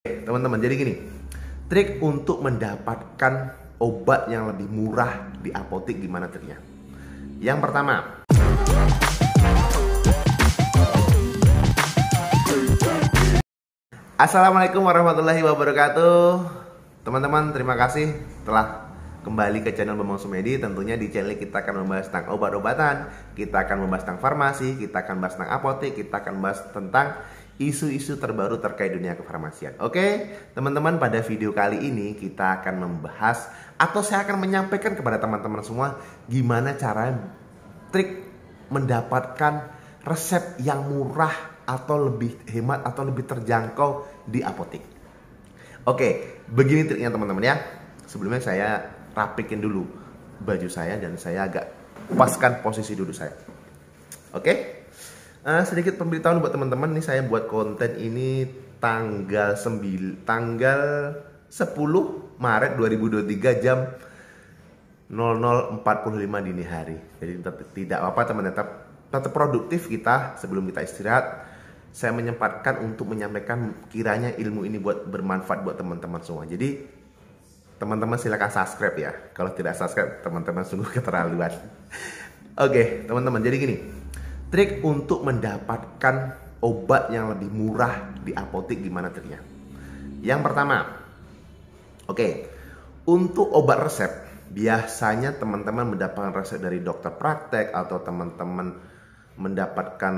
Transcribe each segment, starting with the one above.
Teman-teman, jadi gini, trik untuk mendapatkan obat yang lebih murah di apotek gimana triknya? Yang pertama, Assalamualaikum warahmatullahi wabarakatuh. Teman-teman, terima kasih telah kembali ke channel Bambang Sumedi. Tentunya di channel kita akan membahas tentang obat-obatan, kita akan membahas tentang farmasi, kita akan membahas tentang apotek, kita akan membahas tentang isu-isu terbaru terkait dunia kefarmasian. Oke, teman-teman, pada video kali ini kita akan membahas atau saya akan menyampaikan kepada teman-teman semua gimana cara trik mendapatkan resep yang murah atau lebih hemat atau lebih terjangkau di apotek. Oke, begini triknya teman-teman ya. Sebelumnya saya rapikin dulu baju saya dan saya agak paskan posisi duduk saya. Oke. Sedikit pemberitahuan buat teman-teman nih, saya buat konten ini tanggal 10 Maret 2023 jam 00.45 dini hari. Jadi tidak apa-apa teman, tetap produktif kita sebelum kita istirahat. Saya menyempatkan untuk menyampaikan kiranya ilmu ini buat bermanfaat buat teman-teman semua. Jadi teman-teman silakan subscribe ya. Kalau tidak subscribe, teman-teman sungguh keterlaluan. Oke, teman-teman, jadi gini. Trik untuk mendapatkan obat yang lebih murah di apotek gimana triknya? Yang pertama, untuk obat resep, biasanya teman-teman mendapatkan resep dari dokter praktek atau teman-teman mendapatkan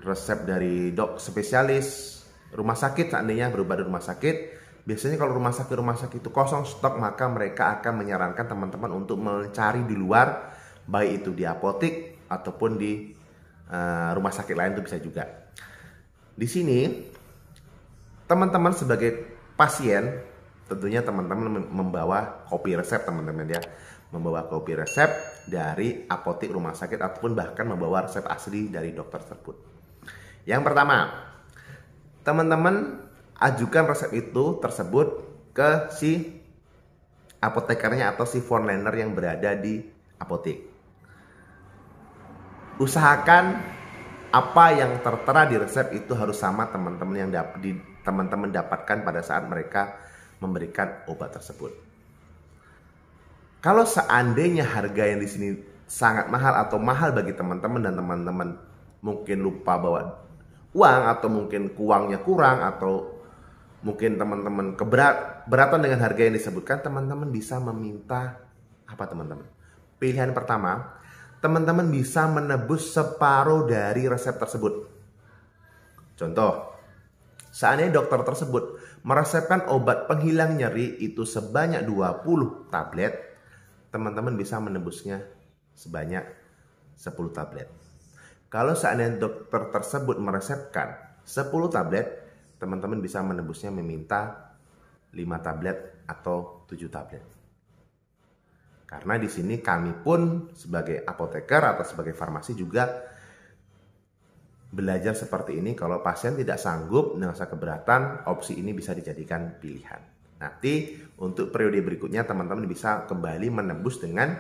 resep dari spesialis rumah sakit. Seandainya berobat di rumah sakit, biasanya kalau rumah sakit itu kosong stok, maka mereka akan menyarankan teman-teman untuk mencari di luar, baik itu di apotek ataupun di rumah sakit lain, itu bisa juga. Di sini teman-teman sebagai pasien, tentunya teman-teman membawa kopi resep, teman-teman ya, membawa kopi resep dari apotek rumah sakit ataupun bahkan membawa resep asli dari dokter tersebut. Yang pertama, teman-teman ajukan resep itu tersebut ke si apotekernya atau si frontliner yang berada di apotek. Usahakan apa yang tertera di resep itu harus sama teman-teman yang teman-teman dapatkan pada saat mereka memberikan obat tersebut. Kalau seandainya harga yang di sini sangat mahal atau mahal bagi teman-teman dan teman-teman mungkin lupa bawa uang atau mungkin uangnya kurang atau mungkin teman-teman keberatan dengan harga yang disebutkan, teman-teman bisa meminta apa teman-teman? Pilihan pertama, teman-teman bisa menebus separuh dari resep tersebut. Contoh, seandainya dokter tersebut meresepkan obat penghilang nyeri itu sebanyak 20 tablet, teman-teman bisa menebusnya sebanyak 10 tablet. Kalau seandainya dokter tersebut meresepkan 10 tablet, teman-teman bisa menebusnya meminta 5 tablet atau 7 tablet. Karena di sini kami pun sebagai apoteker atau sebagai farmasi juga belajar seperti ini. Kalau pasien tidak sanggup merasa keberatan, opsi ini bisa dijadikan pilihan. Nanti untuk periode berikutnya teman-teman bisa kembali menebus dengan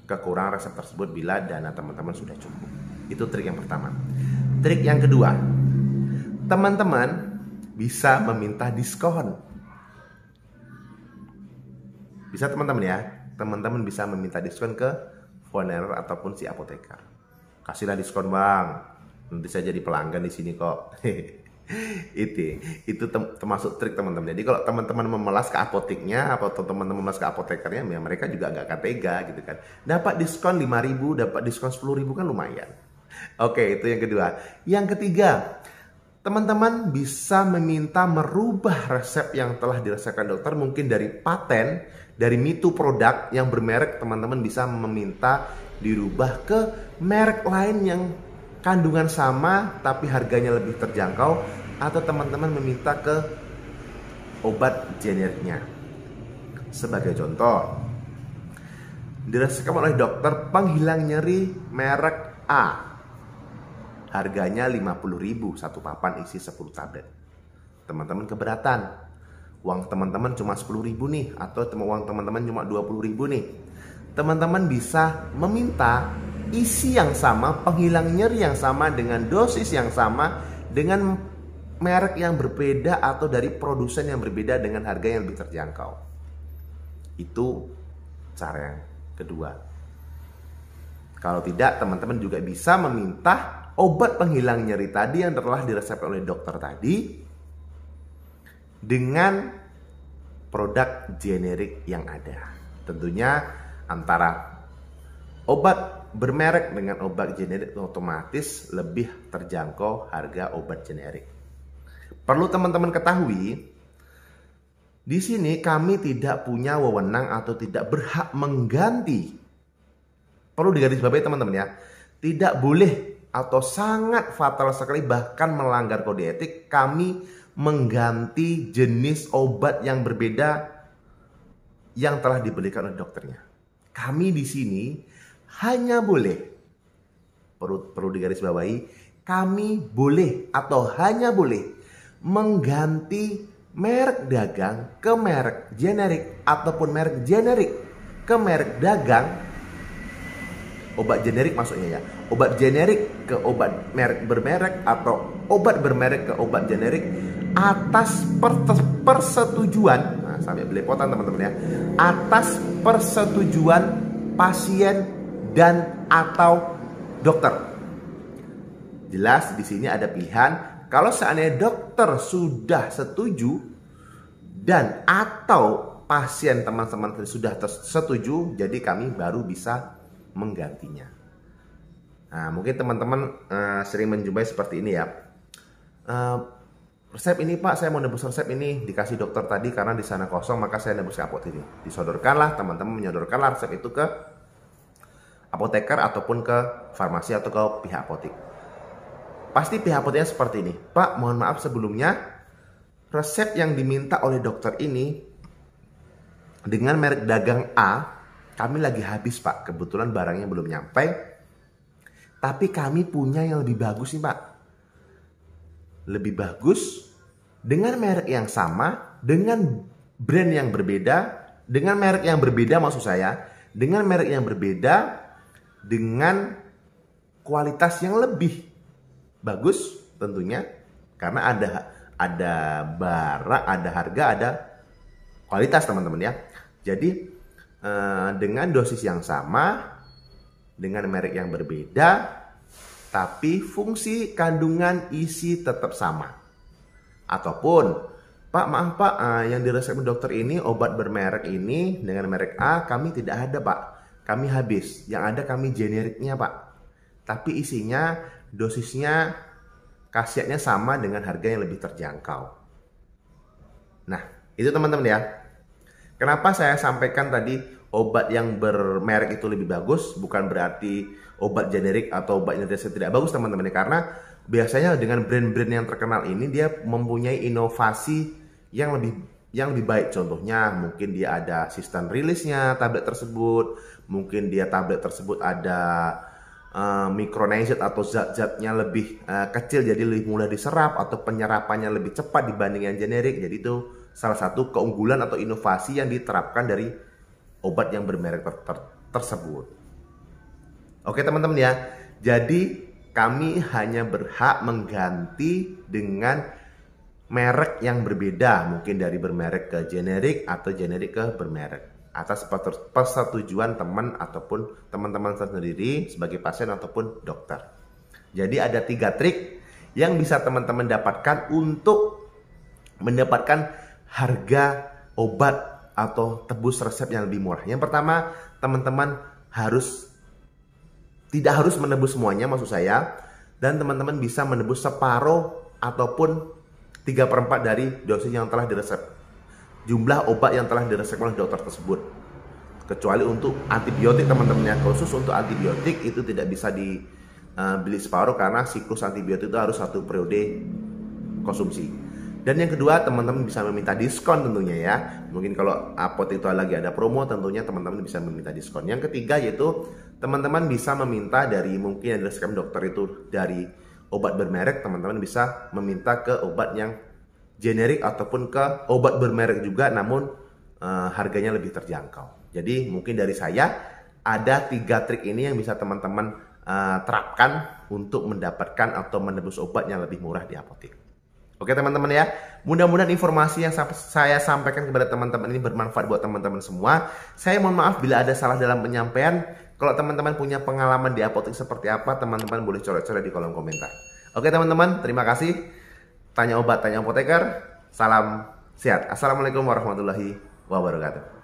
kekurangan resep tersebut bila dana teman-teman sudah cukup. Itu trik yang pertama. Trik yang kedua, teman-teman bisa meminta diskon. Bisa teman-teman ya. Teman-teman bisa meminta diskon ke frontliner ataupun si apoteker. Kasihlah diskon bang, nanti saya jadi pelanggan di sini kok. itu termasuk trik teman-teman. Jadi kalau teman-teman memelas ke apoteknya atau teman-teman memelas ke apotekernya, ya mereka juga nggak akan tega gitu kan. Dapat diskon 5.000, dapat diskon 10.000 kan lumayan. Oke, itu yang kedua. Yang ketiga, teman-teman bisa meminta merubah resep yang telah diresepkan dokter, mungkin dari paten, dari mitu produk yang bermerek, teman-teman bisa meminta dirubah ke merek lain yang kandungan sama tapi harganya lebih terjangkau, atau teman-teman meminta ke obat generiknya. Sebagai contoh, diresepkan oleh dokter penghilang nyeri merek A, harganya 50.000 satu papan isi 10 tablet. Teman-teman keberatan, uang teman-teman cuma 10.000 nih, atau uang teman-teman cuma 20.000 nih. Teman-teman bisa meminta isi yang sama, penghilang nyeri yang sama, dengan dosis yang sama, dengan merek yang berbeda atau dari produsen yang berbeda dengan harga yang lebih terjangkau. Itu cara yang kedua. Kalau tidak, teman-teman juga bisa meminta obat penghilang nyeri tadi yang telah diresepkan oleh dokter tadi dengan produk generik yang ada. Tentunya antara obat bermerek dengan obat generik otomatis lebih terjangkau harga obat generik. Perlu teman-teman ketahui, di sini kami tidak punya wewenang atau tidak berhak mengganti. Perlu digarisbawahi teman-teman ya. Tidak boleh atau sangat fatal sekali bahkan melanggar kode etik kami mengganti jenis obat yang berbeda yang telah diberikan oleh dokternya. Kami di sini hanya boleh, perlu digarisbawahi, kami boleh atau hanya boleh mengganti merek dagang ke merek generik ataupun merek generik ke merek dagang. Obat generik maksudnya ya. Obat generik ke obat merek bermerek atau obat bermerek ke obat generik atas persetujuan, nah, sampai belepotan teman-teman ya, atas persetujuan pasien dan atau dokter. Jelas di sini ada pilihan. Kalau seandainya dokter sudah setuju dan atau pasien teman-teman sudah setuju, jadi kami baru bisa menggantinya. Nah, mungkin teman-teman sering menjumpai seperti ini ya. Resep ini Pak, saya mau nebus resep ini, dikasih dokter tadi karena di sana kosong, maka saya nebus ke apotek ini. Disodorkanlah, teman-teman menyodorkanlah resep itu ke apoteker ataupun ke farmasi atau ke pihak apotek. Pasti pihak apoteknya seperti ini, Pak, mohon maaf sebelumnya, resep yang diminta oleh dokter ini dengan merek dagang A, kami lagi habis Pak, kebetulan barangnya belum nyampe, tapi kami punya yang lebih bagus nih Pak. Lebih bagus dengan merek yang sama, dengan brand yang berbeda, dengan merek yang berbeda maksud saya, dengan merek yang berbeda, dengan kualitas yang lebih bagus tentunya, karena ada barang, ada harga, ada kualitas teman-teman ya. Jadi dengan dosis yang sama, dengan merek yang berbeda, tapi fungsi kandungan isi tetap sama. Ataupun, Pak maaf Pak, yang diresepkan dokter ini obat bermerek ini dengan merek A kami tidak ada Pak, kami habis. Yang ada kami generiknya Pak, tapi isinya, dosisnya, khasiatnya sama dengan harga yang lebih terjangkau. Nah, itu teman-teman ya. Kenapa saya sampaikan tadi obat yang bermerek itu lebih bagus, bukan berarti obat generik atau obat generik tidak bagus teman-teman, karena biasanya dengan brand-brand yang terkenal ini dia mempunyai inovasi yang lebih baik. Contohnya mungkin dia ada sistem rilisnya tablet tersebut, mungkin dia tablet tersebut ada micronized atau zat-zatnya lebih kecil jadi lebih mudah diserap atau penyerapannya lebih cepat dibanding yang generik. Jadi itu salah satu keunggulan atau inovasi yang diterapkan dari obat yang bermerek tersebut. Oke teman-teman ya, jadi kami hanya berhak mengganti dengan merek yang berbeda, mungkin dari bermerek ke generik atau generik ke bermerek, atas persetujuan teman ataupun teman-teman sendiri sebagai pasien ataupun dokter. Jadi ada 3 trik yang bisa teman-teman dapatkan untuk mendapatkan harga obat atau tebus resep yang lebih murah. Yang pertama, teman-teman tidak harus menebus semuanya maksud saya, dan teman-teman bisa menebus separuh ataupun 3/4 dari dosis yang telah diresep, jumlah obat yang telah diresep oleh dokter tersebut. Kecuali untuk antibiotik teman-teman ya, khusus untuk antibiotik itu tidak bisa dibeli separuh karena siklus antibiotik itu harus 1 periode konsumsi. Dan yang kedua, teman-teman bisa meminta diskon tentunya ya. Mungkin kalau apotek itu lagi ada promo, tentunya teman-teman bisa meminta diskon. Yang ketiga yaitu teman-teman bisa meminta dari, mungkin yang diresepkan dokter itu dari obat bermerek, teman-teman bisa meminta ke obat yang generik ataupun ke obat bermerek juga, namun harganya lebih terjangkau. Jadi mungkin dari saya ada 3 trik ini yang bisa teman-teman terapkan untuk mendapatkan atau menebus obat yang lebih murah di apotek. Oke teman-teman ya, mudah-mudahan informasi yang saya sampaikan kepada teman-teman ini bermanfaat buat teman-teman semua. Saya mohon maaf bila ada salah dalam penyampaian. Kalau teman-teman punya pengalaman di apotek seperti apa, teman-teman boleh coret-coret di kolom komentar. Oke teman-teman, terima kasih. Tanya obat, tanya apoteker. Salam sehat. Assalamualaikum warahmatullahi wabarakatuh.